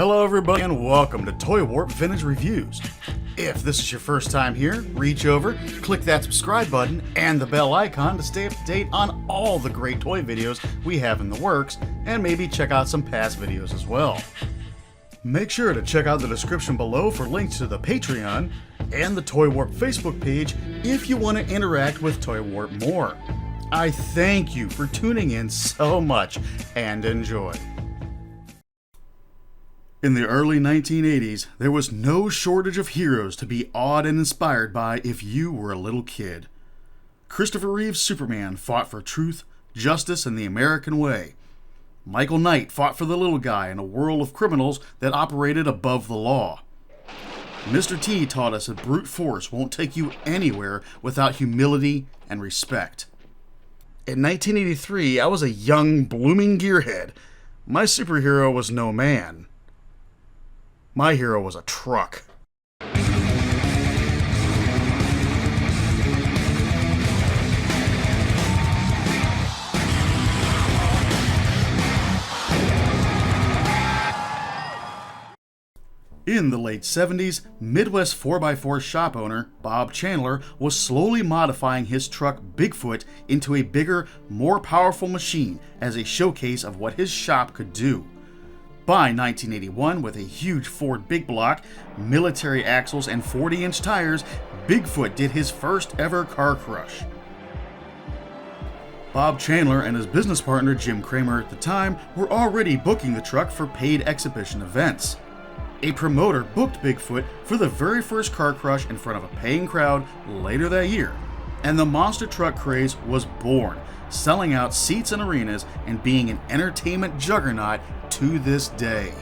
Hello everybody and welcome to Toy Warp Vintage Reviews. If this is your first time here, reach over, click that subscribe button and the bell icon to stay up to date on all the great toy videos we have in the works, and maybe check out some past videos as well. Make sure to check out the description below for links to the Patreon and the Toy Warp Facebook page if you want to interact with Toy Warp more. I thank you for tuning in so much and enjoy. In the early 1980s, there was no shortage of heroes to be awed and inspired by if you were a little kid. Christopher Reeve's Superman fought for truth, justice, and the American way. Michael Knight fought for the little guy in a world of criminals that operated above the law. Mr. T taught us that brute force won't take you anywhere without humility and respect. In 1983, I was a young, blooming gearhead. My superhero was no man. My hero was a truck. In the late 70s, Midwest 4x4 shop owner Bob Chandler was slowly modifying his truck Bigfoot into a bigger, more powerful machine as a showcase of what his shop could do. By 1981, with a huge Ford big block, military axles, and 40-inch tires, Bigfoot did his first ever car crush. Bob Chandler and his business partner Jim Kramer at the time were already booking the truck for paid exhibition events. A promoter booked Bigfoot for the very first car crush in front of a paying crowd later that year, and the monster truck craze was born, selling out seats in arenas and being an entertainment juggernaut to this day.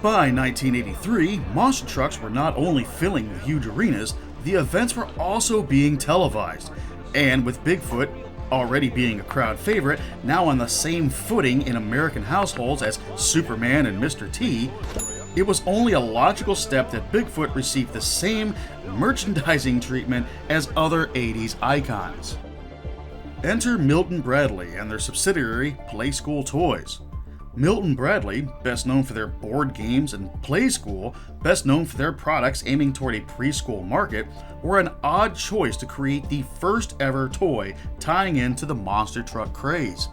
By 1983, monster trucks were not only filling the huge arenas, the events were also being televised, and with Bigfoot already being a crowd favorite, now on the same footing in American households as Superman and Mr. T, it was only a logical step that Bigfoot received the same merchandising treatment as other 80s icons. Enter Milton Bradley and their subsidiary Playskool Toys. Milton Bradley, best known for their board games, and Playskool, best known for their products aiming toward a preschool market, were an odd choice to create the first ever toy tying into the monster truck craze.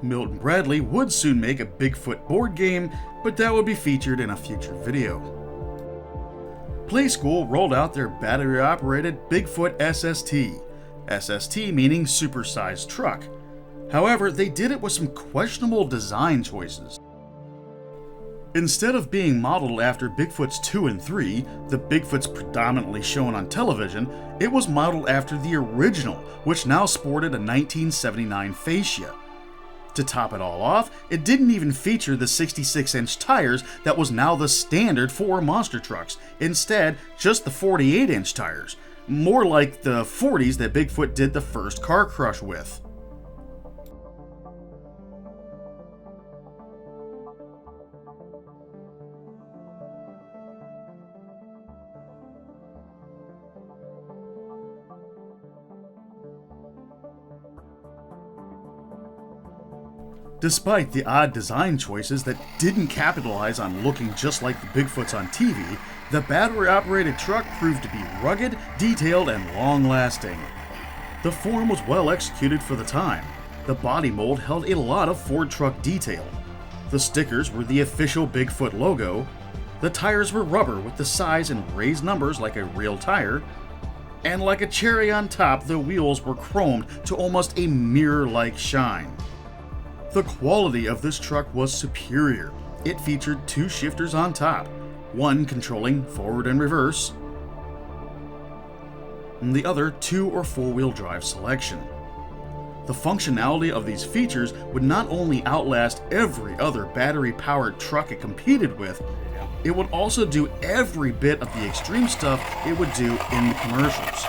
Milton Bradley would soon make a Bigfoot board game, but that would be featured in a future video. Playskool rolled out their battery-operated Bigfoot SST, SST meaning supersized truck. However, they did it with some questionable design choices. Instead of being modeled after Bigfoots 2 and 3, the Bigfoots predominantly shown on television, it was modeled after the original, which now sported a 1979 fascia. To top it all off, it didn't even feature the 66-inch tires that was now the standard for monster trucks. Instead, just the 48-inch tires, more like the 40s that Bigfoot did the first car crush with. Despite the odd design choices that didn't capitalize on looking just like the Bigfoots on TV, the battery-operated truck proved to be rugged, detailed, and long-lasting. The form was well executed for the time. The body mold held a lot of Ford truck detail. The stickers were the official Bigfoot logo. The tires were rubber with the size and raised numbers like a real tire. And like a cherry on top, the wheels were chromed to almost a mirror-like shine. The quality of this truck was superior. It featured two shifters on top, one controlling forward and reverse, and the other 2- or 4-wheel drive selection. The functionality of these features would not only outlast every other battery-powered truck it competed with, it would also do every bit of the extreme stuff it would do in the commercials.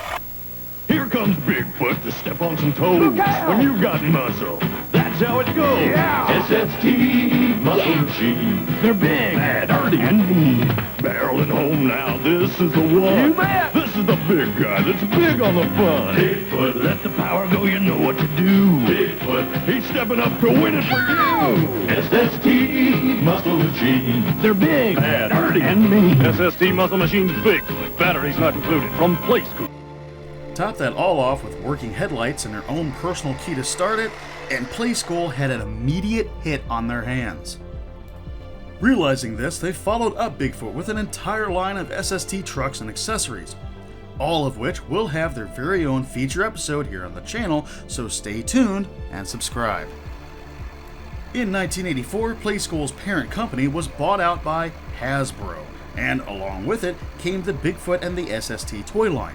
Here comes Bigfoot to step on some toes when you've got muscle. That's how it goes. Yeah. SST muscle machine. They're big, bad, dirty, and mean. Barreling home now, this is the one. You bet. This is the big guy that's big on the fun. Bigfoot, let the power go, you know what to do. Bigfoot, he's stepping up to win it for you. SST muscle machine. They're big, bad, dirty, and mean. SST muscle machine's Bigfoot. Batteries not included. From Playskool. Top that all off with working headlights and their own personal key to start it, and Playskool had an immediate hit on their hands. Realizing this, they followed up Bigfoot with an entire line of SST trucks and accessories, all of which will have their very own feature episode here on the channel, so stay tuned and subscribe. In 1984, Playskool's parent company was bought out by Hasbro, and along with it came the Bigfoot and the SST toy line.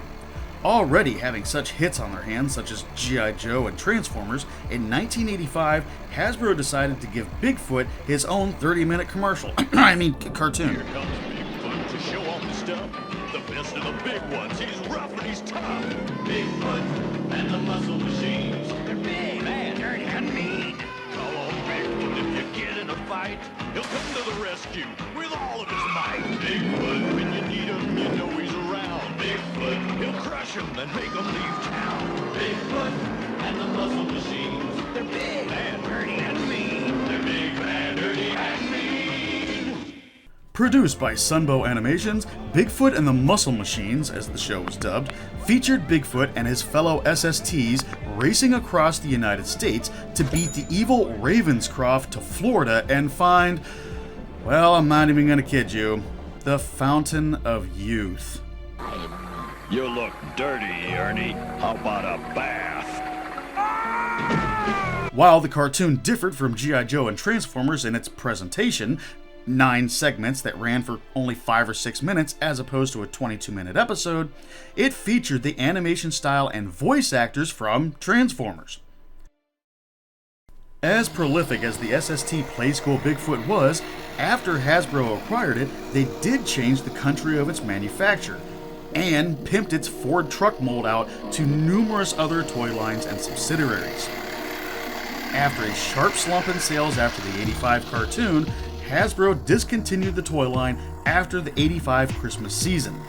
Already having such hits on their hands such as G.I. Joe and Transformers, in 1985, Hasbro decided to give Bigfoot his own 30-minute commercial. Cartoon. Here comes Bigfoot to show off the stuff. The best of the big ones. He's rough and he's tough. Bigfoot and the muscle machines. They're big, bad, dirty, and mean. Call on Bigfoot if you get in a fight. He'll come to the rescue with all of his might. Bigfoot, when you need him, you know he's around. Bigfoot, he'll crush him and make him leave town. Bigfoot and the muscle machines. They're big, bad, dirty, and mean. They're big, bad, dirty, and mean. Produced by Sunbow Animations, Bigfoot and the Muscle Machines, as the show was dubbed, featured Bigfoot and his fellow SSTs racing across the United States to beat the evil Ravenscroft to Florida and find, well, I'm not even gonna kid you, the Fountain of Youth. You look dirty, Ernie. How about a bath? While the cartoon differed from G.I. Joe and Transformers in its presentation, 9 segments that ran for only 5 or 6 minutes as opposed to a 22-minute episode, it featured the animation style and voice actors from Transformers. As prolific as the SST Playskool Bigfoot was, after Hasbro acquired it, they did change the country of its manufacture, and pimped its Ford truck mold out to numerous other toy lines and subsidiaries. After a sharp slump in sales after the 85 cartoon, Hasbro discontinued the toy line after the 85 Christmas season.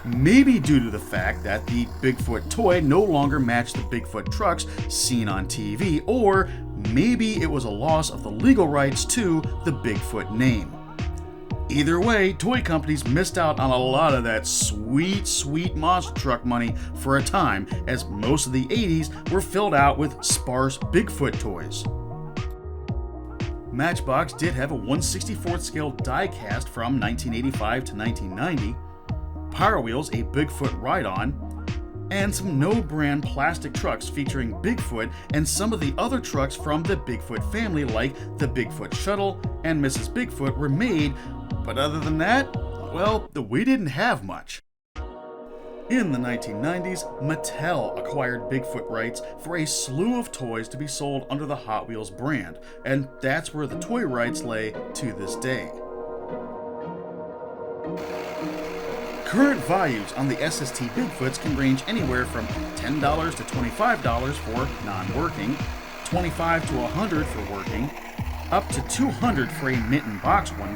Maybe due to the fact that the Bigfoot toy no longer matched the Bigfoot trucks seen on TV, or maybe it was a loss of the legal rights to the Bigfoot name. Either way, toy companies missed out on a lot of that sweet, sweet monster truck money for a time, as most of the 80s were filled out with sparse Bigfoot toys. Matchbox did have a 1/64th scale die cast from 1985 to 1990, Power Wheels a Bigfoot ride-on, and some no-brand plastic trucks featuring Bigfoot and some of the other trucks from the Bigfoot family like the Bigfoot Shuttle and Mrs. Bigfoot were made, but other than that, well, we didn't have much. In the 1990s, Mattel acquired Bigfoot rights for a slew of toys to be sold under the Hot Wheels brand, and that's where the toy rights lay to this day. Current values on the SST Bigfoots can range anywhere from $10 to $25 for non-working, $25 to $100 for working, up to $200 for a mint and box one,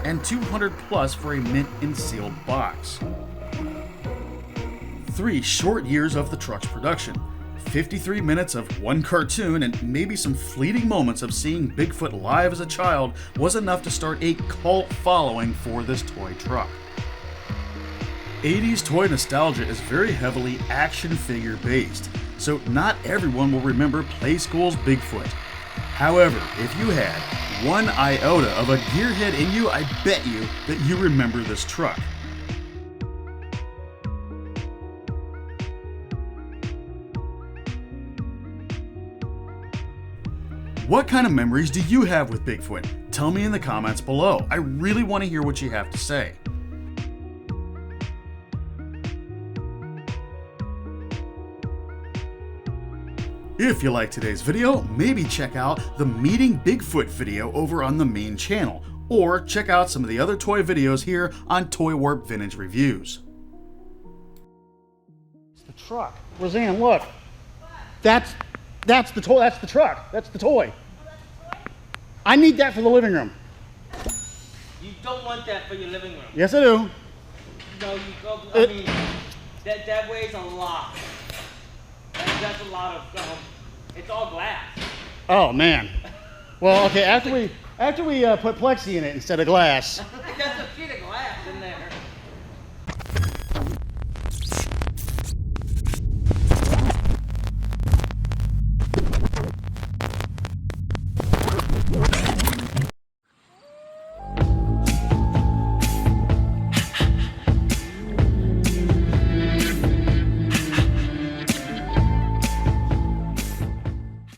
and $200 plus for a mint and sealed box. 3 short years of the truck's production, 53 minutes of one cartoon, and maybe some fleeting moments of seeing Bigfoot live as a child was enough to start a cult following for this toy truck. 80s toy nostalgia is very heavily action figure based, so not everyone will remember Playskool's Bigfoot. However, if you had one iota of a gearhead in you, I bet you that you remember this truck. What kind of memories do you have with Bigfoot? Tell me in the comments below. I really want to hear what you have to say. If you like today's video, maybe check out the Meeting Bigfoot video over on the main channel, or check out some of the other toy videos here on Toy Warp Vintage Reviews. It's the truck. Roseanne, look. That's the toy. That's the truck. That's the toy. I need that for the living room. You don't want that for your living room. Yes, I do. No, you go. I mean, that weighs a lot. That's a lot of. It's all glass. Oh man. Well, okay. After we put plexi in it instead of glass. That's a sheet of glass in there.